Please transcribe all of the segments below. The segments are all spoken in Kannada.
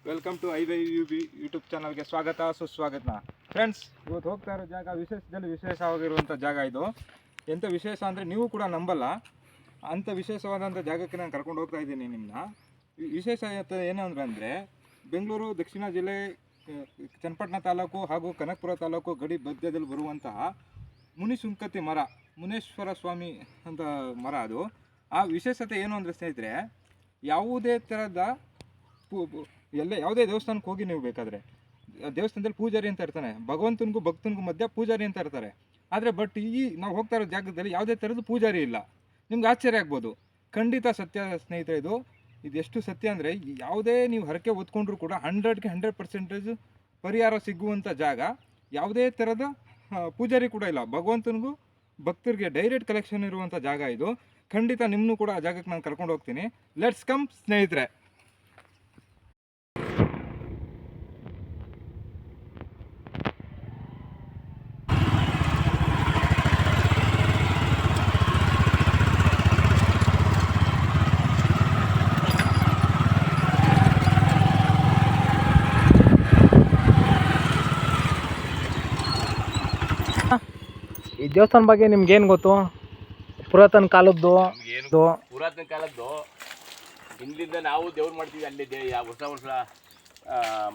ವೆಲ್ಕಮ್ ಟು IYUB ಯೂಟ್ಯೂಬ್ ಚಾನಲ್ಗೆ ಸ್ವಾಗತ ಸುಸ್ವಾಗತ. ಫ್ರೆಂಡ್ಸ್, ಇವತ್ತು ಹೋಗ್ತಾ ಇರೋ ಜಾಗ ವಿಶೇಷದಲ್ಲಿ ವಿಶೇಷವಾಗಿರುವಂಥ ಜಾಗ ಇದು. ಎಂಥ ವಿಶೇಷ ಅಂದರೆ ನೀವು ಕೂಡ ನಂಬಲ್ಲ, ಅಂಥ ವಿಶೇಷವಾದಂಥ ಜಾಗಕ್ಕೆ ನಾನು ಕರ್ಕೊಂಡು ಹೋಗ್ತಾ ಇದ್ದೀನಿ ನಿಮ್ಮನ್ನ. ವಿಶೇಷ ಏನು ಅಂದರೆ ಬೆಂಗಳೂರು ದಕ್ಷಿಣ ಜಿಲ್ಲೆ ಚನ್ನಪಟ್ಟಣ ತಾಲೂಕು ಹಾಗೂ ಕನಕಪುರ ತಾಲೂಕು ಗಡಿ ಮಧ್ಯದಲ್ಲಿ ಬರುವಂತಹ ಮುನಿಸುಂಕತಿ ಮರ, ಮುನೇಶ್ವರ ಸ್ವಾಮಿ ಅಂತ ಮರ ಅದು. ಆ ವಿಶೇಷತೆ ಏನು ಅಂದರೆ ಸ್ನೇಹಿತರೆ, ಯಾವುದೇ ಥರದ ಯಾವುದೇ ದೇವಸ್ಥಾನಕ್ಕೆ ಹೋಗಿ ನೀವು ಬೇಕಾದರೆ ದೇವಸ್ಥಾನದಲ್ಲಿ ಪೂಜಾರಿ ಅಂತ ಇರ್ತಾನೆ, ಭಗವಂತನಿಗೂ ಭಕ್ತನಿಗೂ ಮಧ್ಯ ಪೂಜಾರಿ ಅಂತ ಇರ್ತಾರೆ. ಆದರೆ ಈ ನಾವು ಹೋಗ್ತಾ ಇರೋ ಜಾಗದಲ್ಲಿ ಯಾವುದೇ ಥರದ ಪೂಜಾರಿ ಇಲ್ಲ. ನಿಮ್ಗೆ ಆಶ್ಚರ್ಯ ಆಗ್ಬೋದು. ಖಂಡಿತ ಸತ್ಯ ಸ್ನೇಹಿತರೆ, ಇದು ಎಷ್ಟು ಸತ್ಯ ಅಂದರೆ, ಯಾವುದೇ ನೀವು ಹರಕೆ ಹೊತ್ಕೊಂಡ್ರೂ ಕೂಡ 100ಕ್ಕೆ 100% ಪರಿಹಾರ ಸಿಗುವಂಥ ಜಾಗ. ಯಾವುದೇ ಥರದ ಪೂಜಾರಿ ಕೂಡ ಇಲ್ಲ, ಭಗವಂತನಿಗೂ ಭಕ್ತರಿಗೆ ಡೈರೆಕ್ಟ್ ಕಲೆಕ್ಷನ್ ಇರುವಂಥ ಜಾಗ ಇದು. ಖಂಡಿತ ನಿಮ್ಮನ್ನು ಕೂಡ ಆ ಜಾಗಕ್ಕೆ ನಾನು ಕರ್ಕೊಂಡು ಹೋಗ್ತೀನಿ. ಲೆಟ್ಸ್ ಕಮ್ ಸ್ನೇಹಿತರೆ. ಈ ದೇವಸ್ಥಾನ ಬಗ್ಗೆ ನಿಮ್ಗೇನು ಗೊತ್ತು? ಪುರಾತನ ಕಾಲದ್ದು ಹಿಂದಿಂದ ನಾವು ದೇವ್ರು ಮಾಡ್ತೀವಿ. ಅಲ್ಲಿ ವರ್ಷ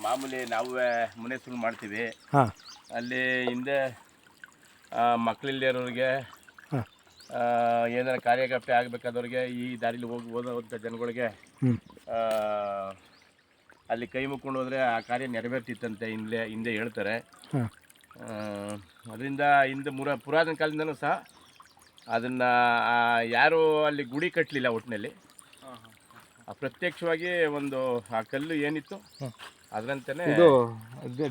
ಮಾಮೂಲಿ ನಾವೇ ಮುನೇಶ್ವರ ಮಾಡ್ತೀವಿ. ಅಲ್ಲಿ ಹಿಂದೆ ಮಕ್ಕಳಿಲ್ಲದವ್ರಿಗೆ, ಏನಾರ ಕಾರ್ಯಕರ್ತೆ ಆಗಬೇಕಾದವ್ರಿಗೆ, ಈ ದಾರಿಲಿ ಓದೋವಂಥ ಜನಗಳಿಗೆ ಅಲ್ಲಿ ಕೈ ಮುಕ್ಕೊಂಡು ಹೋದರೆ ಆ ಕಾರ್ಯ ನೆರವೇರ್ತಿತ್ತಂತೆ ಹಿಂದೆ ಹೇಳ್ತಾರೆ. ಅದರಿಂದ ಹಿಂದೆ ಪುರಾತನ ಕಾಲದಿಂದನೂ ಸಹ ಅದನ್ನು ಯಾರು ಅಲ್ಲಿ ಗುಡಿ ಕಟ್ಟಲಿಲ್ಲ. ಒಟ್ಟಿನಲ್ಲಿ ಪ್ರತ್ಯಕ್ಷವಾಗಿ ಒಂದು ಆ ಕಲ್ಲು ಏನಿತ್ತು ಅದರಂತೆಯೇ ಇದು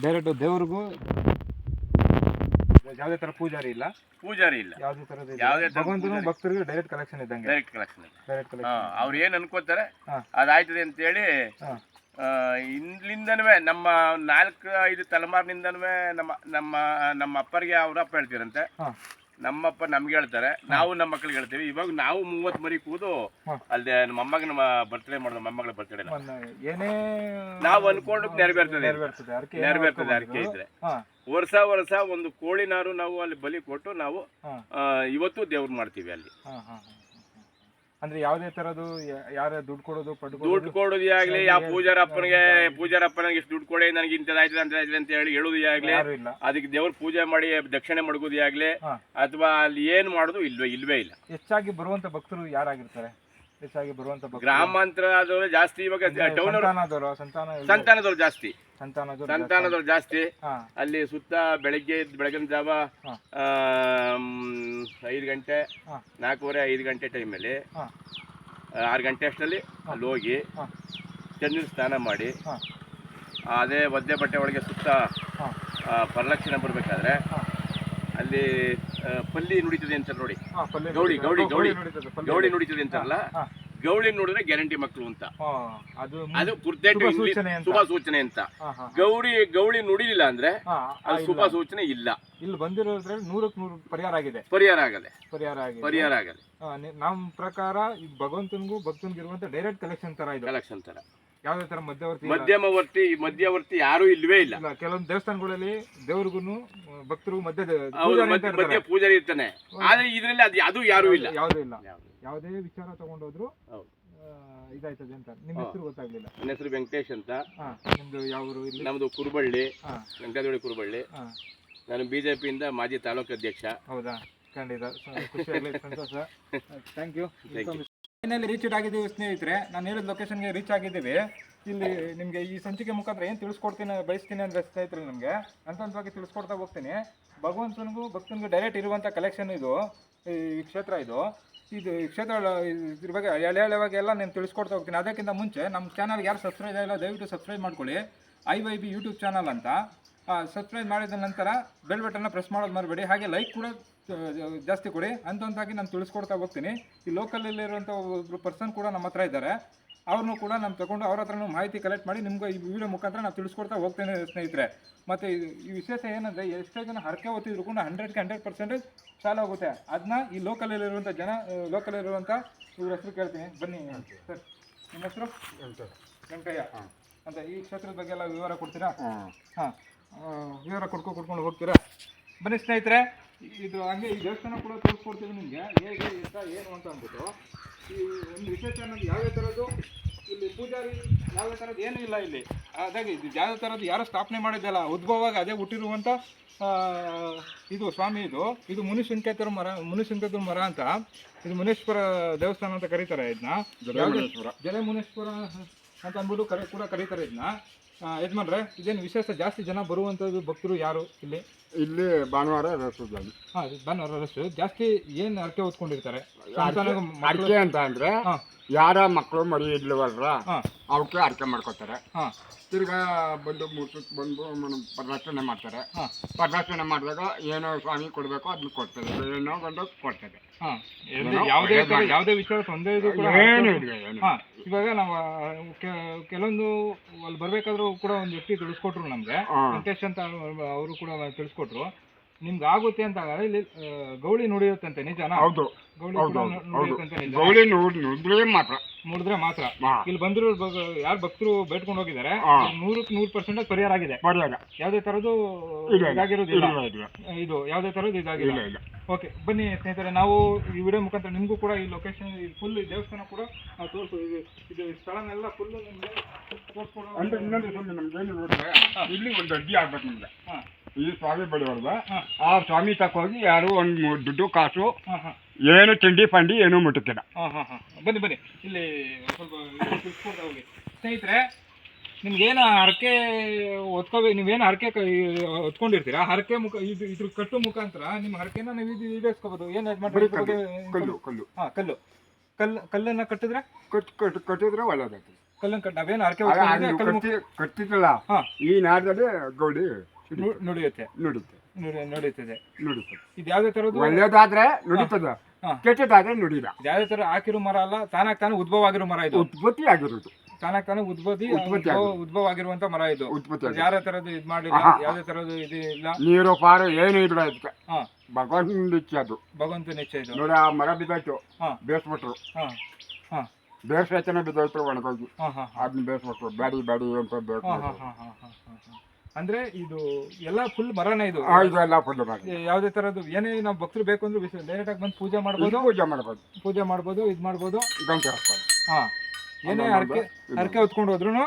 ಡೈರೆಕ್ಟ್ ದೇವ್ರಿಗೂ ಯಾವುದೇ ಥರ ಪೂಜಾರಿ ಇಲ್ಲ, ಯಾವುದೇ ಥರದ ಭಗವಂತನು ಭಕ್ತರಿಗೂ ಡೈರೆಕ್ಟ್ ಕಲೆಕ್ಷನ್ ಇದ್ದಂಗೆ. ಡೈರೆಕ್ಟ್ ಕಲೆಕ್ಷನ್ ಅವ್ರು ಏನು ಅನ್ಕೋತಾರೆ ಅದಾಯ್ತದೆ ಅಂತೇಳಿ ಇಲ್ಲಿಂದನೂ ನಮ್ಮ 4-5 ತಲೆಮಾರಿನಿಂದನೂ ನಮ್ಮ ಅಪ್ಪರಿಗೆ ಅವ್ರ ಅಪ್ಪ ಹೇಳ್ತೀರಂತೆ, ನಮ್ಮಪ್ಪ ನಮ್ಗೆ ಹೇಳ್ತಾರೆ, ನಾವು ನಮ್ಮ ಮಕ್ಳಿಗೆ ಹೇಳ್ತೀವಿ. ಇವಾಗ ನಾವು 30 ಮರಿ ಕೂದು ಅಲ್ಲದೆ ನಮ್ಮ ಮೊಮ್ಮಗನ ಬರ್ತ್ಡೇ ಮಾಡೋದು, ಮೊಮ್ಮಗಳ ಬರ್ತ್ಡೇ ಏನೇ ನಾವು ಅನ್ಕೊಂಡು ನೆರವೇರ್ತದೆ ಅರ್ಕೆ ಇದ್ರೆ. ವರ್ಷ ಒಂದು ಕೋಳಿನಾರು ನಾವು ಅಲ್ಲಿ ಬಲಿ ಕೊಟ್ಟು ನಾವು ಇವತ್ತು ದೇವ್ರು ಮಾಡ್ತೀವಿ ಅಲ್ಲಿ. ಅಂದ್ರೆ ಯಾವುದೇ ತರದ್ದು ಯಾರ ದುಡ್ಡು ಕೊಡೋದು ಆಗ್ಲಿ, ಯಾವ ಪೂಜಾರಪ್ಪನಿಗೆ ಇಷ್ಟು ದುಡ್ಡು ಕೊಡಿ, ನನಗೆ ಇಂಥದ್ದಾಯ್ತದೆ ಅಂತ ಹೇಳಿ ಹೇಳೋದು ಆಗ್ಲಿ, ಅದಕ್ಕೆ ದೇವ್ರ ಪೂಜೆ ಮಾಡಿ ದಕ್ಷಿಣೆ ಮಡಗೋದು ಆಗ್ಲಿ, ಅಥವಾ ಅಲ್ಲಿ ಏನ್ ಮಾಡೋದು ಇಲ್ವೇ ಇಲ್ಲ. ಹೆಚ್ಚಾಗಿ ಬರುವಂತ ಭಕ್ತರು ಯಾರಾಗಿರ್ತಾರೆ? ಹೆಚ್ಚಾಗಿ ಬರುವಂತ ಗ್ರಾಮಾಂತರ ಜಾಸ್ತಿ. ಇವಾಗ ಟೌನ್ ಸಂತಾನದವ್ರು ಜಾಸ್ತಿ. ಅಲ್ಲಿ ಸುತ್ತ ಬೆಳಗಿನ ಜಾವ 5 ಗಂಟೆ 4:30-5 ಗಂಟೆ ಟೈಮಲ್ಲಿ 6 ಗಂಟೆ ಅಷ್ಟರಲ್ಲಿ ಅಲ್ಲಿ ಹೋಗಿ ಚಂದ್ರ ಸ್ನಾನ ಮಾಡಿ ಅದೇ ಒದ್ದೆ ಬಟ್ಟೆ ಒಳಗೆ ಸುತ್ತ ಪ್ರದಕ್ಷಿಣೆ ಬರ್ಬೇಕಾದ್ರೆ ಅಲ್ಲಿ ಪಲ್ಲಿ ನುಡಿತದೆ ಅಂತ ನೋಡಿ, ಗೌಳಿ ನುಡಿತದೆ ಅಂತಾರಲ್ಲ, ಗೌಳಿ ನೋಡಿದ್ರೆ ಗ್ಯಾರಂಟಿ ಮಕ್ಕಳು ಅಂತ, ಅದು ಶುಭ ಸೂಚನೆ ಅಂತ. ಗೌಳಿ ನುಡಿಲಿಲ್ಲ ಅಂದ್ರೆ ಅದು ಶುಭ ಸೂಚನೆ ಇಲ್ಲ. ಇಲ್ಲಿ ಬಂದಿರೋದ್ರಲ್ಲಿ 100ಕ್ಕೆ 100 ಪರಿಹಾರ ಆಗಲ್ಲ. ನಮ್ಮ ಪ್ರಕಾರ ಇದು ಭಗವಂತನಿಗೂ ಭಕ್ತನಿಗೂ ಇರುವಂತ ಡೈರೆಕ್ಟ್ ಕಲೆಕ್ಷನ್ ತರ. ಯಾವುದೇ ತರ ಮಧ್ಯವರ್ತಿ ಯಾರು ಇಲ್ವೇ ಇಲ್ಲ. ಕೆಲವೊಂದು ದೇವಸ್ಥಾನಗಳಲ್ಲಿ ದೇವ್ರಿಗೂ ಭಕ್ತರು ಮಧ್ಯ ಪೂಜಾರಿ ಇರ್ತಾನೆ, ಆದ್ರೆ ಇದ್ರಲ್ಲಿ ಅದು ಯಾರು ಇಲ್ಲ, ಯಾವುದೂ ಇಲ್ಲ. ಯಾವುದೇ ವಿಚಾರ ತಗೊಂಡೋದ್ರು ಇದಾಯ್ತದೆ ಅಂತ. ನಿಮ್ಮ ಹೆಸರು ಗೊತ್ತಾಗ್ಲಿಲ್ಲ? ನನ್ನ ಹೆಸರು ವೆಂಕಟೇಶ್ ಅಂತ. ನಿಮ್ದು ಯಾವ ಊರು? ನಮ್ದು ಕುರುಬಳ್ಳಿ, ವೆಂಕಟೇಶ್ವರ ಕುರುಬಳ್ಳಿ. ನಾನು ಬಿಜೆಪಿಯಿಂದ ಮಾಜಿ ತಾಲೂಕು ಅಧ್ಯಕ್ಷ. ಹೌದಾ? ಖಂಡಿತ ಖುಷಿ ಆಗಲಿ, ಸಂತೋಷ. Thank you. ಫೈನಲಿ ರೀಚ್ ಆಗಿದ್ದೀವಿ ಸ್ನೇಹಿತರೆ. ನಾನು ಹೇಳಿದ ಲೊಕೇಶನ್ಗೆ ರೀಚ್ ಆಗಿದ್ದೀವಿ. ಇಲ್ಲಿ ನಿಮಗೆ ಈ ಸಂಚಿಕೆ ಮುಖಾಂತರ ಏನು ಬಯಸ್ತೀನಿ ಅಂದರೆ ಸ್ನೇಹಿತರೆ, ನಿಮಗೆ ಹಂತವಾಗಿ ತಿಳಿಸ್ಕೊಡ್ತಾ ಹೋಗ್ತೀನಿ. ಭಗವಂತನಿಗೂ ಭಕ್ತನಿಗೂ ಡೈರೆಕ್ಟ್ ಇರುವಂಥ ಕಲೆಕ್ಷನ್ ಇದು, ಈ ಕ್ಷೇತ್ರ ಇದು ಈ ಕ್ಷೇತ್ರ ಇದ್ರ ಬಗ್ಗೆ ಎಳೆಯವಾಗಿ ನಾನು ತಿಳಿಸ್ಕೊಡ್ತಾ ಹೋಗ್ತೀನಿ. ಅದಕ್ಕಿಂತ ಮುಂಚೆ ನಮ್ಮ ಚಾನಲ್ಗೆ ಯಾರು ಸಬ್ಸ್ಕ್ರೈಬ್ ಆಗಿಲ್ಲ ದಯವಿಟ್ಟು ಸಬ್ಸ್ಕ್ರೈಬ್ ಮಾಡ್ಕೊಳ್ಳಿ. IYB ಯೂಟ್ಯೂಬ್ ಚಾನಲ್ ಅಂತ. ಸಬ್ಸ್ಕ್ರೈಬ್ ಮಾಡಿದ ನಂತರ ಬೆಲ್ ಬಟನ್ನ ಪ್ರೆಸ್ ಮಾಡೋದು ಮರಿಬೇಡಿ. ಹಾಗೆ ಲೈಕ್ ಕೂಡ ಜಾಸ್ತಿ ಕೊಡಿ. ಹಂತವಾಗಿ ನಾನು ತಿಳಿಸ್ಕೊಡ್ತಾ ಹೋಗ್ತೀನಿ. ಈ ಲೋಕಲಲ್ಲಿರುವಂಥ ಒಬ್ಬರು ಪರ್ಸನ್ ಕೂಡ ನಮ್ಮ ಹತ್ರ ಇದ್ದಾರೆ. ಅವ್ರನ್ನೂ ಕೂಡ ನಾನು ತಗೊಂಡು ಅವ್ರ ಹತ್ರನೂ ಮಾಹಿತಿ ಕಲೆಕ್ಟ್ ಮಾಡಿ ನಿಮ್ಗೆ ಈ ವಿಡಿಯೋ ಮುಖಾಂತರ ನಾನು ತಿಳಿಸ್ಕೊಡ್ತಾ ಹೋಗ್ತೇನೆ ಸ್ನೇಹಿತರೆ. ಮತ್ತು ಈ ವಿಶೇಷ ಏನಂದರೆ, ಎಷ್ಟೋ ಜನ ಹರಕೆ ಹೊತ್ತಿದ್ರು ಕೂಡ 100ಕ್ಕೆ 100% ಚಾಲು ಆಗುತ್ತೆ. ಅದನ್ನ ಈ ಲೋಕಲಲ್ಲಿರುವಂಥ ಲೋಕಲಲ್ಲಿರುವಂಥ ಇವ್ರ ಹೆಸರು ಕೇಳ್ತೀನಿ. ಬನ್ನಿ ಸರ್, ನಿಮ್ಮ ಹೆಸರು? ವೆಂಕಯ್ಯ. ಅಂತ ಈ ಕ್ಷೇತ್ರದ ಬಗ್ಗೆ ಎಲ್ಲ ವಿವರ ಕೊಡ್ತೀರಾ? ಹಾಂ ಹಾಂ, ವಿವರ ಕೊಡ್ಕೊಂಡು ಹೋಗ್ತೀರಾ? ಬನ್ನಿ ಸ್ನೇಹಿತರೆ, ಇದು ಹಂಗೆ ಈ ದೇವಸ್ಥಾನ ಕೂಡ ತೋರಿಸ್ಕೊಡ್ತೀವಿ ನಿಮಗೆ ಹೇಗೆ ಅಂತ ಏನು ಅಂತ ಅಂದ್ಬಿಟ್ಟು. ಈ ಒಂದು ವಿಶೇಷ ಅನ್ನೋದು ಯಾವ್ಯಾವ ಥರದ್ದು ಇಲ್ಲಿ ಪೂಜಾರಿ ಯಾವ್ಯಾವ ಥರದ್ದು ಏನೂ ಇಲ್ಲ ಇಲ್ಲಿ. ಹಾಗಾಗಿ ಇದು ಯಾವ ಥರದ್ದು ಯಾರು ಸ್ಥಾಪನೆ ಮಾಡಿದ್ದಲ್ಲ, ಉದ್ಭವವಾಗಿ ಅದೇ ಹುಟ್ಟಿರುವಂಥ ಇದು ಸ್ವಾಮಿ. ಇದು ಮುನಿಶಂಕೇಶ್ವರ ಮರ ಅಂತ. ಇದು ಮುನೇಶ್ವರ ದೇವಸ್ಥಾನ ಅಂತ ಕರೀತಾರೆ ಇದನ್ನ. ಜಲೆ ಮುನೇಶ್ವರ ಅಂತ ಅಂದ್ಬಿಟ್ಟು ಕೂಡ ಕರೀತಾರೆ ಇದನ್ನ. ಯಜಮಾನ್ರೆ, ಇದೇನು ವಿಶೇಷ ಜಾಸ್ತಿ ಜನ ಬರುವಂಥದ್ದು ಭಕ್ತರು ಯಾರು ಇಲ್ಲಿ? ಇಲ್ಲಿ ಭಾನುವಾರ ರಸದಲ್ಲಿ. ಹಾಂ, ಭಾನುವಾರ ರಸು ಜಾಸ್ತಿ ಏನು ಹರಕೆ ಹೊತ್ಕೊಂಡಿರ್ತಾರೆ? ಅರ್ಕೆ ಅಂತ ಅಂದ್ರೆ ಯಾರ ಮಕ್ಕಳು ಮರಿ ಇಡ್ಲವಲ್ರ ಅವಕ್ಕೆ ಅರ್ಕೆ ಮಾಡ್ಕೊತಾರೆ. ತಿರ್ಗಾ ಬಂದು ಮುಸುಕ್ ಬಂದು ಪ್ರದರ್ಶನ ಮಾಡ್ತಾರೆ. ಪ್ರದರ್ಶನ ಮಾಡಿದಾಗ ಏನೋ ಸ್ವಾಮಿ ಕೊಡಬೇಕು ಅದನ್ನ ಕೊಡ್ತದೆ, ಏನೋ ಬಂದು ಕೊಡ್ತದೆ. ಯಾವುದೇ ವಿಚಾರ ತೊಂದರೆ ಇದು ಕೂಡ ಏನು ಇಲ್ಲ. ಇವಾಗ ನಾವು ಕೆಲವೊಂದು ಅಲ್ಲಿ ಬರ್ಬೇಕಾದ್ರೂ ಕೂಡ ಒಂದು ವ್ಯಕ್ತಿ ತಿಳಿಸ್ಕೊಟ್ರು ನಮ್ಗೆ, ವೆಂಕಟೇಶ್ ಅಂತ ಅವರು ಕೂಡ ತಿಳಿಸ್ಕೊಟ್ರು. ನಿಮ್ಗೆ ಆಗುತ್ತೆ ಅಂತ ಇಲ್ಲಿ ಗೌಳಿ ನುಡಿಯುತ್ತಂತೆ, ನಿಜನಾ? ಹೌದು, ಗೌಳಿ ನೋಡಿದ್ರೆ ಮಾತ್ರ ಇಲ್ಲಿ ಬಂದ್ರು ಯಾರು ಭಕ್ತರು ಬೇಡ್ಕೊಂಡು ಹೋಗಿದ್ದಾರೆ 100% ಪರಿಹಾರ ಆಗಿದೆ. ಯಾವುದೇ ತರದ್ದು ಇದಾಗಿರೋದಿಲ್ಲ, ಇದು ಯಾವುದೇ ತರದ್ದು ಇದಾಗಿಲ್ಲ. ಓಕೆ, ಬನ್ನಿ ಸ್ನೇಹಿತರೆ, ನಾವು ಈ ವಿಡಿಯೋ ಮುಖಾಂತರ ನಿಮಗೂ ಕೂಡ ಈ ಲೊಕೇಶನ್ ಫುಲ್ ದೇವಸ್ಥಾನ ಕೂಡ ತೋರಿಸು. ಇದು ಸ್ಥಳನೆಲ್ಲ ಫುಲ್ ನಿಮಗೆ ತೋರಿಸ್ಕೊಡೋ. ನಮ್ಗೇನು ನೋಡಿದ್ರೆ ಇಲ್ಲಿ ಒಂದು ಅಡ್ಡಿ ಆಗ್ಬೇಕು ನಿಮ್ಗೆ. ಈ ಸ್ವಾಮಿ ಬಡವರ್ದ ಆ ಸ್ವಾಮಿ ತಕೋಗಿ ಯಾರು ಒಂದು ದುಡ್ಡು ಕಾಸು ಏನು ತಿಂಡಿ ಪಂಡಿ ಏನೂ ಮುಟ್ಟುತ್ತಿಲ್ಲ. ಬನ್ನಿ ಇಲ್ಲಿ ಸ್ವಲ್ಪ ತಿಳ್ಸ್ಕೊಡ್ತಾ ಹೋಗಿ. ಸ್ನೇಹಿತರೆ, ನಿಮ್ಗೇನು ಹರಕೆ ಹೊತ್ಕೋಬೇಕು, ನೀವೇನು ಹರಕೆ ಹೊತ್ಕೊಂಡಿರ್ತೀರಾ, ಹರಕೆ ಮುಖ ಇದ್ರ ಕಟ್ಟು ಮುಖಾಂತರ ನಿಮ್ಮ ಹರಕೆನ ನೀವು ಈಡೇರಿಸ್ಕೋಬೋದು. ಏನು ಮಾಡ್ತೀವಿ? ಕಲ್ಲನ್ನ ಕಟ್ಟಿದ್ರೆ ಕಟ್ಟಿದ್ರೆ ಒಳ್ಳೇದಾಗ್ತದೆ. ಕಲ್ಲನ್ನು ನಾವೇನು ಹರಕೆ ಕಟ್ಟಿದ್ರಲ್ಲ ಈ ನಾಡದಲ್ಲಿ ಗೌಡಿ ನುಡಿಯುತ್ತೆ. ಇದು ಯಾವುದೇ ತರದ್ದು ಒಳ್ಳೇದಾದ್ರೆ ನುಡಿತದ, ಕೆಟ್ಟದಾದ್ರೆ ನುಡಿದ. ಯಾವುದೇ ತರ ಹಾಕಿರೋ ಮರ ಅಲ್ಲ, ತಾನಾಗಿ ಉದ್ಭವ ಆಗಿರೋ ಮರ ಇದು. ಉತ್ಪತ್ತಿ ಆಗಿರೋದು, ತಾನಾಗಿ ಉದ್ಭವ ಆಗಿರುವಂತ ಮರ ಇದು. ಯಾರ ತರದ್ದು ಇದು ಮಾಡಿಲ್ಲ, ಯಾವುದೇ ತರದ್ದು ಇದು ಇಲ್ಲ. ನೀರು ಪಾರು ಏನು ಇಲ್ಲ ಇದಕ್ಕೆ. ಭಗವಂತನ ಇಚ್ಛೆ ಅದು, ಭಗವಂತನ ಇಚ್ಛೆ ಇದು. ನೋಡಿ, ಆ ಮರ ಬಿದ್ದಾಯ್ತು, ಬೇಸ್ಬಿಟ್ರು. ಬೇರ್ಸೇತನ ಬಿದ್ದೋಯ್ತು ಒಣಗೋಗಿ, ಅದನ್ನ ಬೇಸ್ಬಿಟ್ರು. ಬ್ಯಾಡಿ ಅಂತ ಅಂದ್ರೆ ಇದು ಎಲ್ಲ ಫುಲ್ ಮರನೇ ಇದು. ಇದೆಲ್ಲ ಫುಲ್ ಮರ. ಯಾವುದೇ ತರದ್ದು ಏನೇ ನಾವು ಭಕ್ತರು ಬೇಕು ಅಂದ್ರೆ ಡೈರೆಕ್ಟ್ ಆಗಿ ಬಂದು ಪೂಜೆ ಮಾಡ್ಬೋದು, ಇದು ಮಾಡ್ಬೋದು. ಏನೇ ಹರಕೆ ಹೊತ್ಕೊಂಡು ಹೋದ್ರು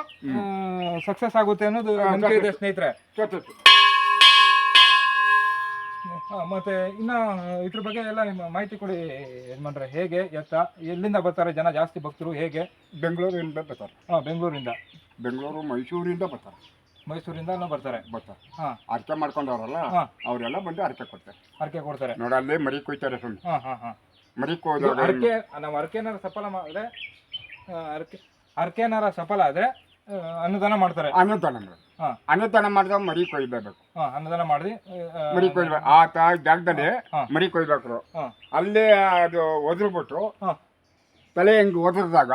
ಸಕ್ಸಸ್ ಆಗುತ್ತೆ ಅನ್ನೋದು ನಂಬಿಕೆ ಇದೆ ಸ್ನೇಹಿತರೆ. ಮತ್ತೆ ಇನ್ನ ಇದ್ರ ಬಗ್ಗೆ ಎಲ್ಲ ಮಾಹಿತಿ ಕೊಡಿ ಯಜಮಾನ್ರೆ. ಹೇಗೆ ಎಲ್ಲಿಂದ ಬರ್ತಾರೆ ಜನ ಜಾಸ್ತಿ ಭಕ್ತರು? ಹೇಗೆ? ಬೆಂಗಳೂರಿಂದ ಬರ್ತಾರೆ. ಬೆಂಗಳೂರು ಮೈಸೂರಿಂದ ಬರ್ತಾರೆ. ಮೈಸೂರಿಂದ ಬರ್ತಾರೆ. ಅರ್ಕೆ ಮಾಡ್ಕೊಂಡವ್ರಲ್ಲ ಅವರೆಲ್ಲ ಬಂದು ಅರ್ಕೆ ಕೊಡ್ತಾರೆ. ನೋಡಿ, ಅಲ್ಲಿ ಮರಿ ಕೊಯ್ತಾರೆ ಸುಮ್ಮನೆ. ಮರಿ ಕೊಯ್ದಾಗ ನಾವು ಅರ್ಕೆನಾರ ಸಫಲ ಆದ್ರೆ ಅನ್ನದಾನ ಮಾಡ್ತಾರೆ. ಅನ್ನದಾನ ಮಾಡಿದಾಗ ಮರಿ ಕೊಯ್ಬೇಕು. ಅನ್ನದಾನ ಮಾಡಿ ಮರಿ ಕೊಯ್ಬೇಕು. ಆ ಜಾಗದಲ್ಲಿ ಮರಿ ಕೊಯ್ಬೇಕು. ಅಲ್ಲೇ ಅದು ಒದ್ರುಬಿಟ್ಟು ತಲೆ ಹೆಂಗ್ ಒದ್ರದಾಗ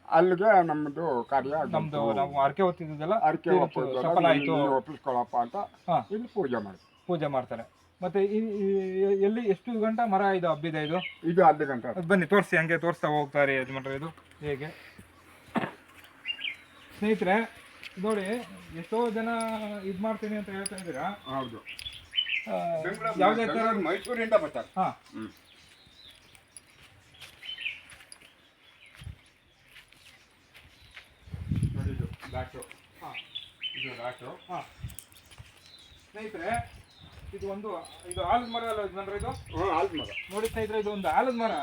ಅಲ್ಲಿಗೆ ನಮ್ಮದು ಕಾರ್ಯ, ನಮ್ದು ನಾವು ಅರ್ಕೆ ಹೊತ್ತಿದ್ದೆಲ್ಲ ಅರ್ಕೆ ಸಫಲ ಆಯ್ತು, ಒಪ್ಪಿಸ್ಕೊಳಪ್ಪ ಅಂತ ಇಲ್ಲಿ ಪೂಜೆ ಮಾಡ್ತಾರೆ. ಮತ್ತೆ ಎಲ್ಲಿ ಎಷ್ಟು ಗಂಟೆ ಮರ ಇದು ಹಬ್ಬಿದೆ? ಇದು 10 ಗಂಟೆ. ಬನ್ನಿ ತೋರಿಸಿ, ಹಂಗೆ ತೋರಿಸ್ತಾ ಹೋಗ್ತಾರೆ ಯಜಮಾನ್ರೆ. ಇದು ಹೇಗೆ ಸ್ನೇಹಿತರೆ ನೋಡಿ, ಎಷ್ಟೋ ಜನ ಇದು ಮಾಡ್ತೀನಿ ಅಂತ ಹೇಳ್ತಾ ಇದ್ದೀರಾ. ಹೌದು, ಯಾವುದೇ ತರ ಮೈಸೂರಿಂದ ಬರ್ತಾರೆ. ಸ್ನೇಹಿತರೆ, ಇದು ಆಲದ ಮರ ಅಲ್ಲ ಯಜಮಾನ್ರೆ? ಇದು ಆಲದ ಮರ ನೋಡಿ ಸ್ನೇಹಿತರೆ, ಇದು ಒಂದು ಆಲದ ಮರ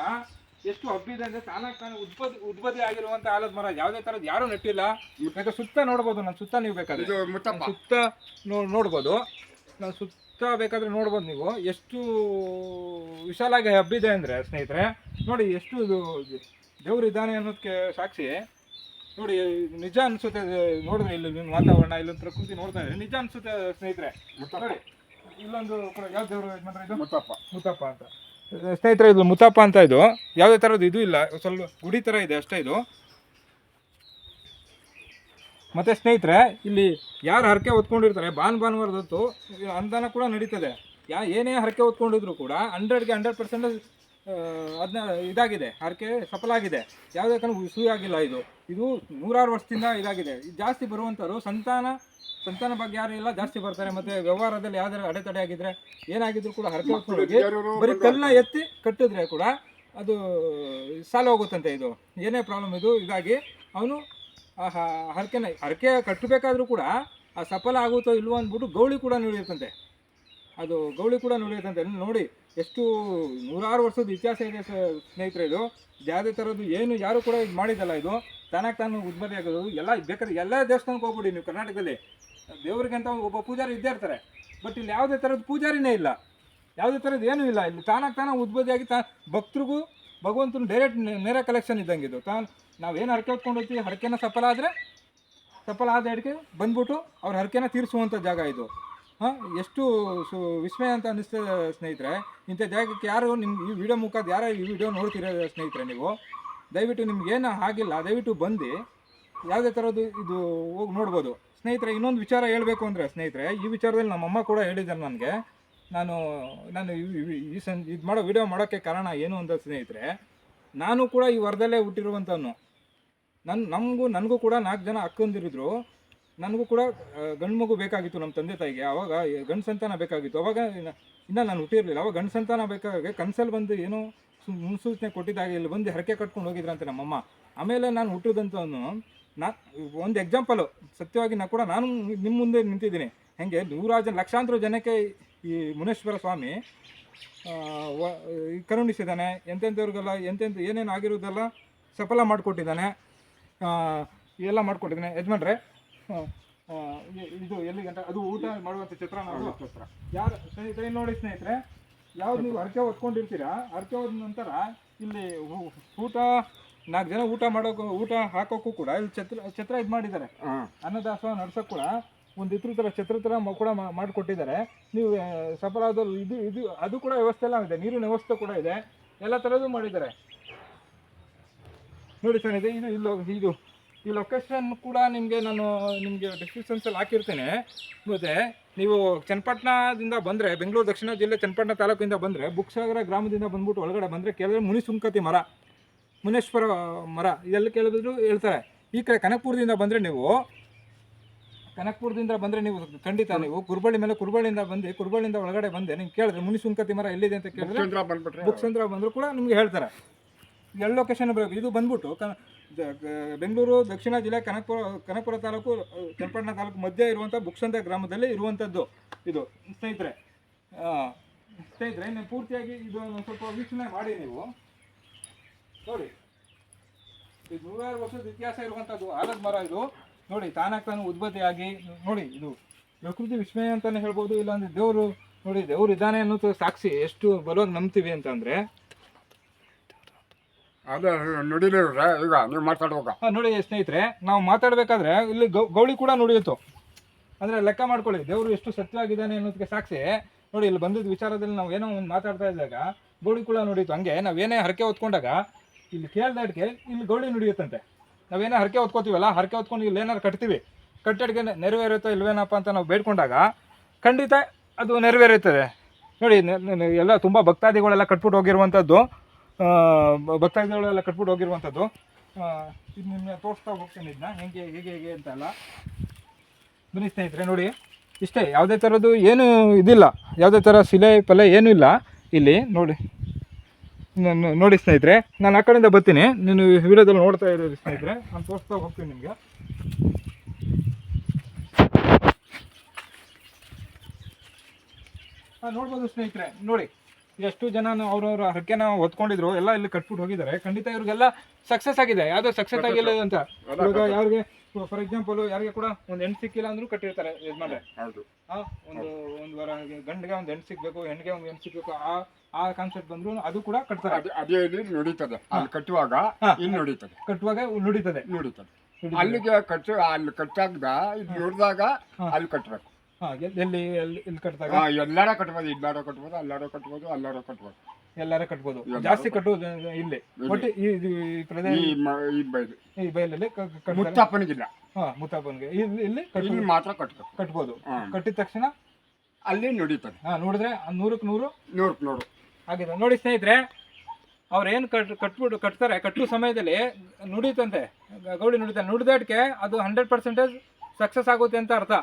ಎಷ್ಟು ಹಬ್ಬಿದೆ ಅಂದ್ರೆ ತಾನೇ ಉದ್ಭತಿ ಆಗಿರುವಂತ ಆಲದ ಮರ. ಯಾವುದೇ ತರದ್ ಯಾರು ನೆಟ್ಟಿಲ್ಲ. ಯಾಕೆ ಸುತ್ತ ನೋಡ್ಬೋದು, ನಾನು ಸುತ್ತ ನೀವು ಬೇಕಾದ್ರೆ ಸುತ್ತ ನೋಡ್ಬೋದು. ನಾವು ಸುತ್ತ ಬೇಕಾದ್ರೆ ನೋಡ್ಬೋದು ನೀವು. ಎಷ್ಟು ವಿಶಾಲಾಗಿ ಹಬ್ಬಿದೆ ಅಂದ್ರೆ ಸ್ನೇಹಿತರೆ ನೋಡಿ, ಎಷ್ಟು ಇದು ದೇವ್ರು ಇದ್ದಾನೆ ಅನ್ನೋದಕ್ಕೆ ಸಾಕ್ಷಿ. ನೋಡಿ, ನಿಜ ಅನ್ಸುತ್ತೆ ನೋಡಿದ್ರೆ. ಇಲ್ಲಿ ವಾತಾವರಣ, ಇಲ್ಲೊಂದು ಪ್ರಕೃತಿ ನೋಡ್ತಾ ಇದ್ರೆ ನಿಜ ಅನ್ಸುತ್ತೆ ಸ್ನೇಹಿತರೆ. ನೋಡಿ, ಇಲ್ಲೊಂದು ಯಾವ ದೇವರು ಯಜಮಾನ್ರೆ? ಇದು ಮುತ್ತಪ್ಪ ಅಂತ ಸ್ನೇಹಿತರೆ. ಇದು ಮುತ್ತಪ್ಪ ಅಂತ. ಇದು ಯಾವುದೇ ಥರದ್ದು ಇದು ಇಲ್ಲ, ಸ್ವಲ್ಪ ಗುಡಿ ಥರ ಇದೆ ಅಷ್ಟೇ ಇದು. ಮತ್ತು ಸ್ನೇಹಿತರೆ, ಇಲ್ಲಿ ಯಾರು ಹರಕೆ ಹೊತ್ಕೊಂಡಿರ್ತಾರೆ ಭಾನುವಾರದತ್ತು ಅನ್ನದಾನ ಕೂಡ ನಡೀತದೆ. ಏನೇ ಹರಕೆ ಹೊತ್ಕೊಂಡಿದ್ರು ಕೂಡ 100% ಅದನ್ನ ಇದಾಗಿದೆ, ಹರಕೆ ಸಫಲ ಆಗಿದೆ. ಯಾವುದೇ ಕಾರಣಕ್ಕೂ ಸುಯಿ ಆಗಿಲ್ಲ. ಇದು ನೂರಾರು ವರ್ಷದಿಂದ ಇದಾಗಿದೆ. ಇದು ಜಾಸ್ತಿ ಬರುವಂಥವ್ರು ಸಂತಾನ ಬಗ್ಗೆ ಯಾರು ಇಲ್ಲ, ಜಾಸ್ತಿ ಬರ್ತಾರೆ. ಮತ್ತು ವ್ಯವಹಾರದಲ್ಲಿ ಯಾವ್ದಾರು ಅಡೆತಡೆ ಆಗಿದ್ರೆ ಏನಾಗಿದ್ರು ಕೂಡ ಹರಕೆ ಹೊತ್ಕೊಂಡು ಹೋಗಿ ಬರೀ ಕಲ್ಲನ್ನ ಎತ್ತಿ ಕಟ್ಟಿದ್ರೆ ಕೂಡ ಅದು ಸಾಲ ಹೋಗುತ್ತಂತೆ. ಇದು ಏನೇ ಪ್ರಾಬ್ಲಮ್ ಇದಾಗಿ ಅವನು ಹರಕೆ ಕಟ್ಟಬೇಕಾದ್ರೂ ಕೂಡ ಆ ಸಫಲ ಆಗುತ್ತೋ ಇಲ್ವೋ ಅಂದ್ಬಿಟ್ಟು ಗೌಳಿ ಕೂಡ ನುಡಿಯುತ್ತಂತೆ. ಅದು ಗೌಳಿ ಕೂಡ ನುಡಿಯುತ್ತಂತೆ. ನೋಡಿ ಎಷ್ಟು ನೂರಾರು ವರ್ಷದ ಇತಿಹಾಸ ಇದೆ ಸ್ನೇಹಿತರೆ. ಇದು ಯಾವುದೇ ಥರದ್ದು ಏನು ಯಾರು ಕೂಡ ಇದು ಮಾಡಿದ್ದಲ್ಲ. ಇದು ತಾನು ಉದ್ಭವ ಆಗೋದು. ಎಲ್ಲ ಬೇಕಾದ್ರೆ ಎಲ್ಲ ದೇವಸ್ಥಾನಕ್ಕೆ ಹೋಗ್ಬಿಡಿ ನೀವು. ಕರ್ನಾಟಕದಲ್ಲಿ ದೇವರಿಗೆ ಅಂತ ಒಬ್ಬ ಪೂಜಾರಿ ಇದ್ದೇ ಇರ್ತಾರೆ. ಬಟ್ ಇಲ್ಲಿ ಯಾವುದೇ ಥರದ ಪೂಜಾರಿನೇ ಇಲ್ಲ, ಯಾವುದೇ ಥರದ್ದು ಏನೂ ಇಲ್ಲ. ಇಲ್ಲಿ ತಾನು ಉದ್ಭವಿಯಾಗಿ ಭಕ್ತರಿಗೂ ಭಗವಂತನ ಡೈರೆಕ್ಟ್ ನೇರ ಕಲೆಕ್ಷನ್ ಇದ್ದಂಗೆ ಇದು. ನಾವೇನು ಹರಕೆ ಹೊತ್ಕೊಂಡು ಹೋಗ್ತೀವಿ, ಹರಕೆನ ಸಫಲ ಆದ ಅಡಿಕೆ ಬಂದ್ಬಿಟ್ಟು ಅವ್ರ ಹರಕೆನ ತೀರಿಸುವಂಥ ಜಾಗ ಇದು. ಎಷ್ಟು ವಿಸ್ಮಯ ಅಂತ ಅನ್ನಿಸ್ತದೆ ಸ್ನೇಹಿತರೆ. ಇಂಥ ಜಾಗಕ್ಕೆ ಯಾರು ನಿಮ್ಗೆ ಈ ವಿಡಿಯೋ ಮುಖಾಂತರ ಯಾರು ಈ ವಿಡಿಯೋ ನೋಡ್ತಿರೋ ಸ್ನೇಹಿತರೆ, ನೀವು ದಯವಿಟ್ಟು ನಿಮ್ಗೇನು ಆಗಿಲ್ಲ, ದಯವಿಟ್ಟು ಬಂದು ಯಾವುದೇ ಥರದ್ದು ಇದು ಹೋಗಿ ನೋಡ್ಬೋದು ಸ್ನೇಹಿತರೆ. ಇನ್ನೊಂದು ವಿಚಾರ ಹೇಳಬೇಕು ಅಂದರೆ ಸ್ನೇಹಿತರೆ, ಈ ವಿಚಾರದಲ್ಲಿ ನಮ್ಮಮ್ಮ ಕೂಡ ಹೇಳಿದ್ದಾರೆ ನನಗೆ. ನಾನು ಇದು ಮಾಡೋ ವಿಡಿಯೋ ಮಾಡೋಕ್ಕೆ ಕಾರಣ ಏನು ಅಂತ ಸ್ನೇಹಿತರೆ, ನಾನು ಕೂಡ ಈ ವರದಲ್ಲೇ ಹುಟ್ಟಿರುವಂಥವನು. ನನಗೂ ಕೂಡ 4 ಜನ ಅಕ್ಕಂದಿರಿದ್ರು. ನನಗೂ ಕೂಡ ಗಂಡು ಮಗು ಬೇಕಾಗಿತ್ತು ನಮ್ಮ ತಂದೆ ತಾಯಿಗೆ. ಆವಾಗ ಗಂಡು ಸಂತಾನ ಬೇಕಾಗಿತ್ತು. ಅವಾಗ ಇನ್ನೂ ನಾನು ಹುಟ್ಟಿರಲಿಲ್ಲ. ಅವಾಗ ಗಂಡು ಸಂತಾನ ಬೇಕಾಗಿ ಕನಸಲ್ಲಿ ಬಂದು ಏನೋ ಮುನ್ಸೂಚನೆ ಕೊಟ್ಟಿದ್ದಾಗ ಇಲ್ಲಿ ಬಂದು ಹರಕೆ ಕಟ್ಕೊಂಡು ಹೋಗಿದ್ರಂತೆ ನಮ್ಮಮ್ಮ. ಆಮೇಲೆ ನಾನು ಹುಟ್ಟಿದಂಥವನು ಒಂದು ಎಕ್ಸಾಂಪಲು ಸತ್ಯವಾಗಿ ನಾನು ನಿಮ್ಮ ಮುಂದೆ ನಿಂತಿದ್ದೀನಿ. ಹೆಂಗೆ ಲಕ್ಷಾಂತರ ಜನಕ್ಕೆ ಈ ಮುನೇಶ್ವರ ಸ್ವಾಮಿ ಕರುಣಿಸಿದ್ದಾನೆ. ಎಂತೆಂಥವ್ರಿಗೆಲ್ಲ ಏನೇನು ಆಗಿರೋದೆಲ್ಲ ಸಫಲ ಮಾಡಿಕೊಟ್ಟಿದ್ದಾನೆ, ಎಲ್ಲ ಮಾಡಿಕೊಟ್ಟಿದ್ದಾನೆ. ಯಜಮಾನ್ರೆ, ಇದು ಎಲ್ಲಿಗಂಟ ಅದು ಊಟ ಮಾಡುವಂಥ ಚಿತ್ರಾನ್ನ ಯಾರು ಸ್ನೇಹಿತರೆ ನೋಡಿ ಸ್ನೇಹಿತರೆ, ಯಾವ್ದು ನೀವು ಹರಕೆ ಹೊತ್ಕೊಂಡಿರ್ತೀರಾ, ಹರಕೆ ಹೋದ ನಂತರ ಇಲ್ಲಿ ಊಟ 4 ಜನ ಊಟ ಹಾಕೋಕ್ಕೂ ಕೂಡ ಇಲ್ಲಿ ಛತ್ರ ಇದು ಮಾಡಿದ್ದಾರೆ. ಅನ್ನದಾಸೋಹ ನಡ್ಸೋಕೆ ಕೂಡ ಒಂದು ಛತ್ರ ಥರ ಕೂಡ ಮಾಡಿಕೊಟ್ಟಿದ್ದಾರೆ. ನೀವು ಸಫಲ ಆದವ್ರು ಇದು ಅದು ಕೂಡ ವ್ಯವಸ್ಥೆ ಎಲ್ಲ ಇದೆ. ನೀರಿನ ವ್ಯವಸ್ಥೆ ಕೂಡ ಇದೆ, ಎಲ್ಲ ಥರದ್ದು ಮಾಡಿದ್ದಾರೆ ನೋಡಿ ಸ್ನೇಹಿತರೆ. ಇದು ಈ ಲೊಕೇಶನ್ ಕೂಡ ನಾನು ನಿಮಗೆ ಡಿಸ್ಕ್ರಿಪ್ಷನ್ಸಲ್ಲಿ ಹಾಕಿರ್ತೇನೆ. ಮತ್ತು ನೀವು ಚನ್ನಪಟ್ಟಣದಿಂದ ಬಂದರೆ, ಬೆಂಗಳೂರು ದಕ್ಷಿಣ ಜಿಲ್ಲೆ ಚನ್ನಪಟ್ಟಣ ತಾಲೂಕಿಂದ ಬಂದರೆ, ಬುಕ್ಸಾಗರ ಗ್ರಾಮದಿಂದ ಬಂದ್ಬಿಟ್ಟು ಒಳಗಡೆ ಬಂದರೆ ಕೇಳಿದ್ರೆ ಮುನಿಸುಂಕತಿ ಮರ, ಮುನೇಶ್ವರ ಮರ ಇದೆಲ್ಲ ಕೇಳಿದ್ರು ಹೇಳ್ತಾರೆ. ಈ ಕಡೆ ಕನಕಪುರದಿಂದ ಬಂದರೆ ನೀವು ಖಂಡಿತ ನೀವು ಕುರುಬಳ್ಳಿಯಿಂದ ಒಳಗಡೆ ಬಂದೆ ನೀವು ಕೇಳಿದ್ರೆ ಮುನಿಸುಂಕತಿ ಮರ ಎಲ್ಲಿದೆ ಅಂತ ಕೇಳಿದ್ರೆ ಬುಕ್ಸಂದ್ರ ಬಂದರೂ ಕೂಡ ನಿಮಗೆ ಹೇಳ್ತಾರೆ. ಎಲ್ಲ ಲೊಕೇಶನ್ ಬರಬೇಕು. ಇದು ಬಂದ್ಬಿಟ್ಟು ಬೆಂಗಳೂರು ದಕ್ಷಿಣ ಜಿಲ್ಲೆ ಕನಕಪುರ ತಾಲೂಕು ಚನ್ನಪಟ್ಟಣ ತಾಲೂಕು ಮಧ್ಯೆ ಇರುವಂಥ ಬುಕ್ಸಂದ್ರ ಗ್ರಾಮದಲ್ಲಿ ಇರುವಂಥದ್ದು ಇದು ಸ್ನೇಹಿತರೆ. ನೀವು ಪೂರ್ತಿಯಾಗಿ ಇದು ಸ್ವಲ್ಪ ವೀಕ್ಷಣೆ ಮಾಡಿ ನೀವು ನೋಡಿ. ಇದು 100 ವರ್ಷದ ಇತಿಹಾಸ ಇರುವಂಥದ್ದು ಆಲದ ಮರ. ಇದು ನೋಡಿ ತಾನು ಉದ್ಭವಿಯಾಗಿ ನೋಡಿ. ಇದು ಪ್ರಕೃತಿ ವಿಸ್ಮಯ ಅಂತಲೇ ಹೇಳ್ಬೋದು. ಇಲ್ಲಾಂದರೆ ದೇವರು ಇದ್ದಾನೆ ಅನ್ನೋದು ಸಾಕ್ಷಿ ಎಷ್ಟು ಬಲವಾಗಿ ನಂಬ್ತೀವಿ ಅಂತಂದರೆ ಅದೇ ನುಡಿಲಿ ಈಗ ನೀವು ಮಾತಾಡುವಾಗ ನೋಡಿ ಸ್ನೇಹಿತರೆ, ನಾವು ಮಾತಾಡಬೇಕಾದ್ರೆ ಇಲ್ಲಿ ಗೌಳಿ ಕೂಡ ನುಡಿಯಿತು. ಅಂದರೆ ಲೆಕ್ಕ ಮಾಡ್ಕೊಳ್ಳಿ, ದೇವರು ಎಷ್ಟು ಸತ್ಯವಾಗಿದ್ದಾನೆ ಅನ್ನೋದಕ್ಕೆ ಸಾಕ್ಷಿ ನೋಡಿ. ಇಲ್ಲಿ ಬಂದಿದ್ದ ವಿಚಾರದಲ್ಲಿ ನಾವು ಏನೋ ಒಂದು ಮಾತಾಡ್ತಾ ಇದ್ದಾಗ ಗೌಳಿ ಕೂಡ ನುಡಿಯಿತು. ಹಂಗೆ ನಾವೇನೇ ಹರಕೆ ಹೊತ್ಕೊಂಡಾಗ ಇಲ್ಲಿ ಕೇಳ್ದಡ್ಗೆ ಇಲ್ಲಿ ಗೌಳಿ ನುಡಿಯುತ್ತಂತೆ. ನಾವೇನೇ ಹರಕೆ ಹೊತ್ಕೋತೀವಲ್ಲ, ಹರಕೆ ಹೊತ್ಕೊಂಡು ಇಲ್ಲಿ ಏನಾರು ಕಟ್ಟಡಿಗೆ ನೆರವೇರುತ್ತೋ ಇಲ್ವೇನಪ್ಪ ಅಂತ ನಾವು ಬೇಡ್ಕೊಂಡಾಗ ಖಂಡಿತ ಅದು ನೆರವೇರುತ್ತದೆ ನೋಡಿ. ಎಲ್ಲ ತುಂಬ ಭಕ್ತಾದಿಗಳೆಲ್ಲ ಕಟ್ಬಿಟ್ಟು ಹೋಗಿರುವಂಥದ್ದು ಇದು ನಿಮಗೆ ತೋರಿಸ್ತಾ ಹೋಗ್ತೀನಿ. ಇದನ್ನ ಹೇಗೆ ಅಂತೆಲ್ಲ ಬನ್ನಿ ಸ್ನೇಹಿತರೆ. ನೋಡಿ ಇಷ್ಟೇ, ಯಾವುದೇ ಥರದ್ದು ಏನು ಇದಿಲ್ಲ, ಯಾವುದೇ ಥರ ಶಿಲೆ ಪಲೆ ಏನೂ ಇಲ್ಲ ಇಲ್ಲಿ ನೋಡಿ ಸ್ನೇಹಿತರೆ. ನಾನು ಆ ಕಡೆಯಿಂದ ಬರ್ತೀನಿ, ನೀನು ವಿಡಿಯೋದಲ್ಲಿ ನೋಡ್ತಾ ಇರೋದು ಸ್ನೇಹಿತರೆ. ನಾನು ತೋರಿಸ್ತಾ ಹೋಗ್ತೀನಿ ನಿಮಗೆ. ನೋಡ್ಬೋದು ಸ್ನೇಹಿತರೆ. ನೋಡಿ ಎಷ್ಟು ಜನ ಅವ್ರವ್ರ ಹರಕೆನ ಹೊತ್ಕೊಂಡಿದ್ರು, ಎಲ್ಲ ಇಲ್ಲಿ ಕಟ್ಬಿಟ್ಟು ಹೋಗಿದ್ದಾರೆ. ಖಂಡಿತ ಇವ್ರಿಗೆಲ್ಲ ಸಕ್ಸಸ್ ಆಗಿದೆ. ಯಾವುದೋ ಸಕ್ಸಸ್ ಆಗಿಲ್ಲ ಅಂತ ಇವಾಗ ಯಾರಿಗೆ ಫಾರ್ ಎಕ್ಸಾಂಪಲ್ ಯಾರಿಗೆ ಕೂಡ ಒಂದು ಹೆಣ್ಣು ಸಿಕ್ಕಿಲ್ಲ ಅಂದ್ರೂ ಕಟ್ಟಿರ್ತಾರೆ ಯಜಮಾನ್ರೆ. ಒಂದು ವಾರ ಗಂಡಿಗೆ ಒಂದು ಹೆಣ್ಣು ಸಿಗ್ಬೇಕು, ಹೆಣ್ಣಿಗೆ ಒಂದು ಹೆಣ್ಣು ಸಿಗ್ಬೇಕು, ಆ ಕಾನ್ಸೆಪ್ಟ್ ಬಂದ್ರು ಅದು ಕೂಡ ಕಟ್ತಾರೆ. ಅದೇ ನುಡಿತದೆ. ಅಲ್ಲಿ ಕಟ್ಟುವಾಗ ನುಡಿತದೆ. ಅಲ್ಲಿಗೆ ಅಲ್ಲಿ ಕಟ್ಟಾಗ ಇದು ನೋಡಿದಾಗ ಅಲ್ಲಿ ಕಟ್ಟಬೇಕು. ಎಲ್ಲಿ ಕಟ್ಟಿದಾಗ ಎಲ್ಲಾರ ಕಟ್ಬೋದು, ಇಲ್ಲಾರ ಕಟ್ಬೋದು, ಅಲ್ಲಾರ ಕಟ್ಬೋದು, ಅಲ್ಲಾರ ಕಟ್ಬೋದು, ಎಲ್ಲಾರ ಕಟ್ಬೋದು. ಜಾಸ್ತಿ ಕಟ್ಟುವುದು ಇಲ್ಲಿ ಒಟ್ಟು ಈ ಬೈಲಲ್ಲಿ ಮುತ್ತಪ್ಪನಿಗಿಲ್ಲ. ಮುತ್ತಪ್ಪನಿಗೆ ಇಲ್ಲಿ ಮಾತ್ರ ಕಟ್ಬೋದು. ಕಟ್ಟಿದ ತಕ್ಷಣ ಅಲ್ಲಿ ನುಡಿತದೆ. ನೋಡಿದ್ರೆ 100ಕ್ಕೆ 100 100 ಆಗಿದೆ ನೋಡಿ ಸ್ನೇಹಿತರೆ. ಅವ್ರು ಏನು ಕಟ್ತಾರೆ, ಕಟ್ಟುವ ಸಮಯದಲ್ಲಿ ನುಡಿತಂತೆ, ಗೌಳಿ ನುಡಿದಾಟಕ್ಕೆ ಅದು 100% ಸಕ್ಸಸ್ ಆಗುತ್ತೆ ಅಂತ ಅರ್ಥ.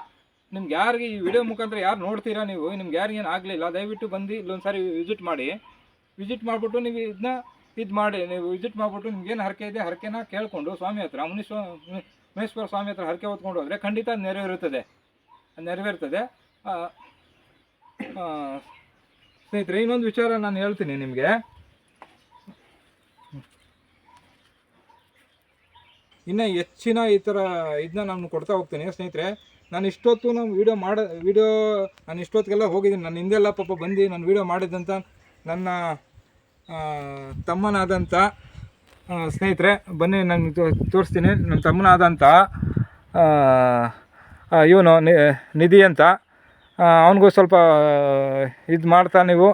ನಿಮ್ಗೆ ಯಾರಿಗೆ ಈ ವಿಡಿಯೋ ಮುಖಾಂತರ ಯಾರು ನೋಡ್ತೀರಾ ನೀವು, ನಿಮ್ಗೆ ಯಾರಿಗೇನು ಆಗಲಿಲ್ಲ, ದಯವಿಟ್ಟು ಬಂದು ಇಲ್ಲೊಂದು ಸಾರಿ ವಿಸಿಟ್ ಮಾಡಿ. ವಿಸಿಟ್ ಮಾಡಿಬಿಟ್ಟು ನೀವು ಇದನ್ನ ಮಾಡಿ, ನೀವು ವಿಸಿಟ್ ಮಾಡಿಬಿಟ್ಟು ನಿಮ್ಗೇನು ಹರಕೆ ಇದೆ ಹರಕೆನ ಕೇಳಿಕೊಂಡು ಸ್ವಾಮಿ ಹತ್ರ, ಮುನೇಶ್ವರ ಸ್ವಾಮಿ ಹತ್ರ ಹರಕೆ ಹೊತ್ಕೊಂಡು ಹೋದರೆ ಖಂಡಿತ ನೆರವೇರುತ್ತದೆ. ಸ್ನೇಹಿತರೆ, ಇನ್ನೊಂದು ವಿಚಾರ ನಾನು ಹೇಳ್ತೀನಿ ನಿಮಗೆ. ಇನ್ನು ಹೆಚ್ಚಿನ ಈ ಥರ ಇದನ್ನ ನಾನು ಕೊಡ್ತಾ ಹೋಗ್ತೀನಿ ಸ್ನೇಹಿತರೆ. ನಾನು ಇಷ್ಟೊತ್ತು ನಾನು ನಾನು ಇಷ್ಟೊತ್ತಿಗೆಲ್ಲ ಹೋಗಿದ್ದೀನಿ. ನನ್ನ ಹಿಂದೆಲ್ಲ ಪಾಪ ಬಂದು ನಾನು ವೀಡಿಯೋ ಮಾಡಿದಂಥ ನನ್ನ ತಮ್ಮನಾದಂಥ ಸ್ನೇಹಿತರೆ, ಬನ್ನಿ ನಾನು ತೋರಿಸ್ತೀನಿ. ನನ್ನ ತಮ್ಮನಾದಂಥ ಇವನು ನಿಧಿ ಅಂತ, ಅವನಿಗೂ ಸ್ವಲ್ಪ ಇದು ಮಾಡ್ತಾ ನೀವು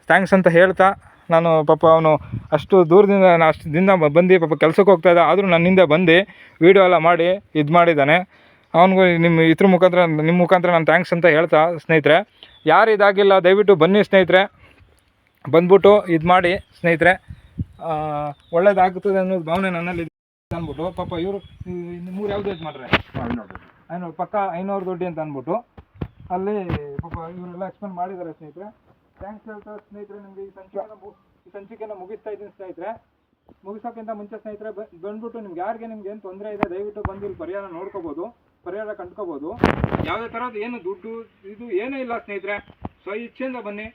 ಥ್ಯಾಂಕ್ಸ್ ಅಂತ ಹೇಳ್ತಾ, ನಾನು ಪಾಪ ಅವನು ಅಷ್ಟು ದಿನ ಬಂದು ಪಾಪ ಕೆಲಸಕ್ಕೆ ಹೋಗ್ತಾಯಿದ್ದ, ಆದರೂ ನನ್ನಿಂದ ಬಂದು ವೀಡಿಯೋ ಎಲ್ಲ ಮಾಡಿ ಇದು ಮಾಡಿದ್ದಾನೆ. ಅವನಿಗೂ ನಿಮ್ಮ ಮುಖಾಂತರ ನಾನು ಥ್ಯಾಂಕ್ಸ್ ಅಂತ ಹೇಳ್ತಾ ಸ್ನೇಹಿತರೆ, ಯಾರು ಇದಾಗಿಲ್ಲ ದಯವಿಟ್ಟು ಬನ್ನಿ ಸ್ನೇಹಿತರೆ, ಬಂದ್ಬಿಟ್ಟು ಇದು ಮಾಡಿ ಸ್ನೇಹಿತರೆ, ಒಳ್ಳೇದಾಗುತ್ತದೆ ಅನ್ನೋದು ಭಾವನೆ ನನ್ನಲ್ಲಿ ಅಂದ್ಬಿಟ್ಟು ಪಾಪ ಇವರು ಮೂರು ಯಾವುದು ಇದು ಮಾಡ್ರೆ ಪಕ್ಕ 500 ದುಡ್ಡು ಅಂತ ಅಂದ್ಬಿಟ್ಟು ಅಲ್ಲಿ ಪಾಪ ಇವರೆಲ್ಲ ಎಕ್ಸ್ಪ್ಲೇನ್ ಮಾಡಿದ್ದಾರೆ ಸ್ನೇಹಿತರೆ. ಥ್ಯಾಂಕ್ಸ್ ಹೇಳ್ತಾ ಸ್ನೇಹಿತರೆ, ನಿಮಗೆ ಈ ಸಂಚಿಕೆನ ಮುಗಿಸ್ತಾ ಇದ್ದೀನಿ ಸ್ನೇಹಿತರೆ. ಮುಗಿಸೋಕ್ಕಿಂತ ಮುಂಚೆ ಸ್ನೇಹಿತರೆ ಬಂದ್ಬಿಟ್ಟು ನಿಮ್ಗೆ ಏನು ತೊಂದರೆ ಇದೆ ದಯವಿಟ್ಟು ಬಂದು ಇಲ್ಲಿ ಪರಿಹಾರ ನೋಡ್ಕೋಬೋದು, ಪರಿಹಾರ ಕಂಡ್ಕೋಬೋದು. ಯಾವುದೇ ಥರದ್ದು ಏನು ದುಡ್ಡು ಇದು ಏನೂ ಇಲ್ಲ ಸ್ನೇಹಿತರೆ, ಸ್ವ ಇಚ್ಛೆಯಿಂದ ಬನ್ನಿ,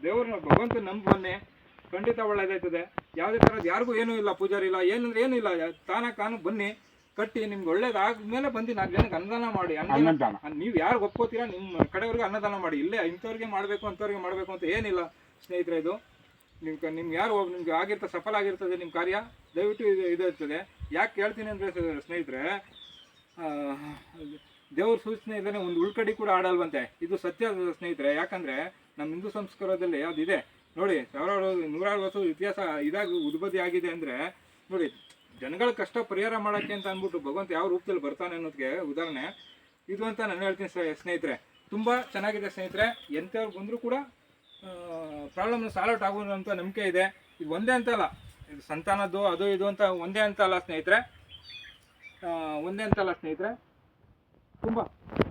ದೇವ್ರನ್ನ ಭಗವಂತ ನಂಬಿ ಬನ್ನಿ, ಖಂಡಿತ ಒಳ್ಳೇದಾಯ್ತದೆ. ಯಾವುದೇ ಥರದ್ದು ಯಾರಿಗೂ ಏನೂ ಇಲ್ಲ, ಪೂಜಾರಿ ಇಲ್ಲ, ಏನಂದ್ರೆ ಏನೂ ಇಲ್ಲ, ತಾನು ಬನ್ನಿ ಕಟ್ಟಿ, ನಿಮ್ಗೆ ಒಳ್ಳೇದಾದ್ಮೇಲೆ ಬಂದು 4 ಜನಕ್ಕೆ ಅನ್ನದಾನ ಮಾಡಿ. ನೀವು ಯಾರು ಒಪ್ಕೋತೀರಾ ನಿಮ್ಮ ಕಡೆಯವ್ರಿಗೆ ಅನ್ನದಾನ ಮಾಡಿ. ಇಲ್ಲೇ ಇಂಥವ್ರಿಗೆ ಮಾಡಬೇಕು ಅಂಥವ್ರಿಗೆ ಮಾಡಬೇಕು ಅಂತ ಏನಿಲ್ಲ ಸ್ನೇಹಿತರೆ. ಇದು ನಿಮ್ಗೆ ಯಾರು ನಿಮ್ಗೆ ಸಫಲ ಆಗಿರ್ತದೆ ನಿಮ್ಮ ಕಾರ್ಯ, ದಯವಿಟ್ಟು ಇದು ಇರ್ತದೆ. ಯಾಕೆ ಹೇಳ್ತೀನಿ ಅಂದರೆ ಸ್ನೇಹಿತರೆ, ದೇವ್ರ ಸೂಚನೆ ಇದ್ದಾನೆ, ಒಂದು ಉಳ್ಕಡಿ ಕೂಡ ಆಡಲ್ವಂತೆ. ಇದು ಸತ್ಯ ಸ್ನೇಹಿತರೆ. ಯಾಕಂದರೆ ನಮ್ಮ ಹಿಂದೂ ಸಂಸ್ಕಾರದಲ್ಲಿ ಅದಿದೆ ನೋಡಿ. ನೂರಾರು ವರ್ಷ ಇತಿಹಾಸ ಉದ್ಬತ್ತಿ ಆಗಿದೆ ಅಂದರೆ ನೋಡಿ, ಜನಗಳ ಕಷ್ಟ ಪರಿಹಾರ ಮಾಡೋಕ್ಕೆ ಅಂತ ಅಂದ್ಬಿಟ್ಟು ಭಗವಂತ ಯಾವ ರೂಪದಲ್ಲಿ ಬರ್ತಾನೆ ಅನ್ನೋದಕ್ಕೆ ಉದಾಹರಣೆ ಇದು ಅಂತ ನಾನು ಹೇಳ್ತೀನಿ ಸ್ನೇಹಿತರೆ. ತುಂಬ ಚೆನ್ನಾಗಿದೆ ಸ್ನೇಹಿತರೆ. ಎಂಥವ್ರು ಬಂದರೂ ಕೂಡ ಪ್ರಾಬ್ಲಮ್ನ ಸಾಲ್ವ್ ಔಟ್ ಆಗೋದಂಥ ನಂಬಿಕೆ ಇದೆ. ಇದು ಒಂದೇ ಅಂತಲ್ಲ, ಇದು ಸಂತಾನದ್ದು ಅದು ಇದು ಅಂತ ಒಂದೇ ಅಂತಲ್ಲ ಸ್ನೇಹಿತರೆ, ತುಂಬ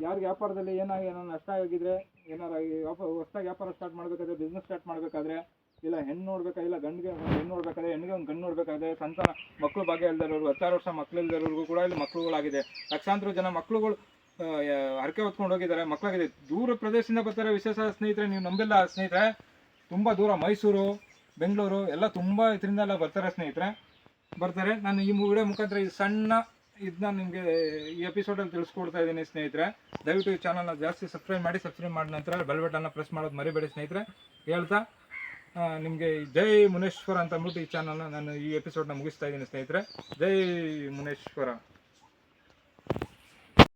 ಯಾರಿಗೆ ವ್ಯಾಪಾರದಲ್ಲಿ ಏನಾದ್ರು ನಷ್ಟ ಆಗಿದ್ರೆ, ಏನಾರು ಹೊಸದಾಗಿ ವ್ಯಾಪಾರ ಸ್ಟಾರ್ಟ್ ಮಾಡಬೇಕಾದ್ರೆ, ಬಿಸ್ನೆಸ್ ಸ್ಟಾರ್ಟ್ ಮಾಡಬೇಕಾದ್ರೆ, ಇಲ್ಲ ಹೆಣ್ಣು ನೋಡ್ಬೇಕಾದ್ರೆ, ಇಲ್ಲ ಗಂಡಿಗೆ ಹೆಣ್ಣು ನೋಡ್ಬೇಕಾದ್ರೆ, ಹೆಣ್ಣಿಗೆ ಒಂದು ಗಂಡು ನೋಡ್ಬೇಕಾದ್ರೆ, ಸಂತಾನ ಮಕ್ಕಳು ಭಾಗ್ಯ ಇಲ್ದಿರೋರು, 16 ವರ್ಷ ಮಕ್ಕಳು ಇಲ್ದಿರೋರ್ಗೂ ಕೂಡ ಇಲ್ಲಿ ಮಕ್ಕಳುಗಳಾಗಿದೆ. ಲಕ್ಷಾಂತರ ಜನ ಮಕ್ಕಳುಗಳು ಹರಕೆ ಹೊತ್ಕೊಂಡು ಹೋಗಿದ್ದಾರೆ, ಮಕ್ಕಳಾಗಿದೆ. ದೂರ ಪ್ರದೇಶದಿಂದ ಬರ್ತಾರೆ ವಿಶೇಷ ಸ್ನೇಹಿತರೆ, ನೀವು ನಂಬಿಲ್ಲ ಸ್ನೇಹಿತರೆ, ತುಂಬ ದೂರ, ಮೈಸೂರು, ಬೆಂಗಳೂರು ಎಲ್ಲ ತುಂಬ ಇದರಿಂದೆಲ್ಲ ಬರ್ತಾರೆ ಸ್ನೇಹಿತರೆ, ಬರ್ತಾರೆ. ನಾನು ಈ ವಿಡಿಯೋ ಮುಖಾಂತರ ಈ ಸಣ್ಣ ಇದನ್ನ ನಿಮಗೆ ಈ ಎಪಿಸೋಡಲ್ಲಿ ತಿಳಿಸ್ಕೊಡ್ತಾ ಇದ್ದೀನಿ ಸ್ನೇಹಿತರೆ. ದಯವಿಟ್ಟು ಈ ಚಾನಲ್ನ ಜಾಸ್ತಿ ಸಬ್ಸ್ಕ್ರೈಬ್ ಮಾಡಿ ನಂತರ ಬೆಲ್ ಬಟನ್ನ ಪ್ರೆಸ್ ಮಾಡೋದು ಮರಿಬೇಡಿ ಸ್ನೇಹಿತರೆ. ಹೇಳ್ತಾ ನಿಮಗೆ ಜೈ ಮುನೇಶ್ವರ ಅಂತ ಅಂದ್ಬಿಟ್ಟು ಈ ಚಾನಲ್ನ ನಾನು ಈ ಎಪಿಸೋಡ್ನ ಮುಗಿಸ್ತಾ ಇದ್ದೀನಿ ಸ್ನೇಹಿತರೆ. ಜೈ ಮುನೇಶ್ವರ.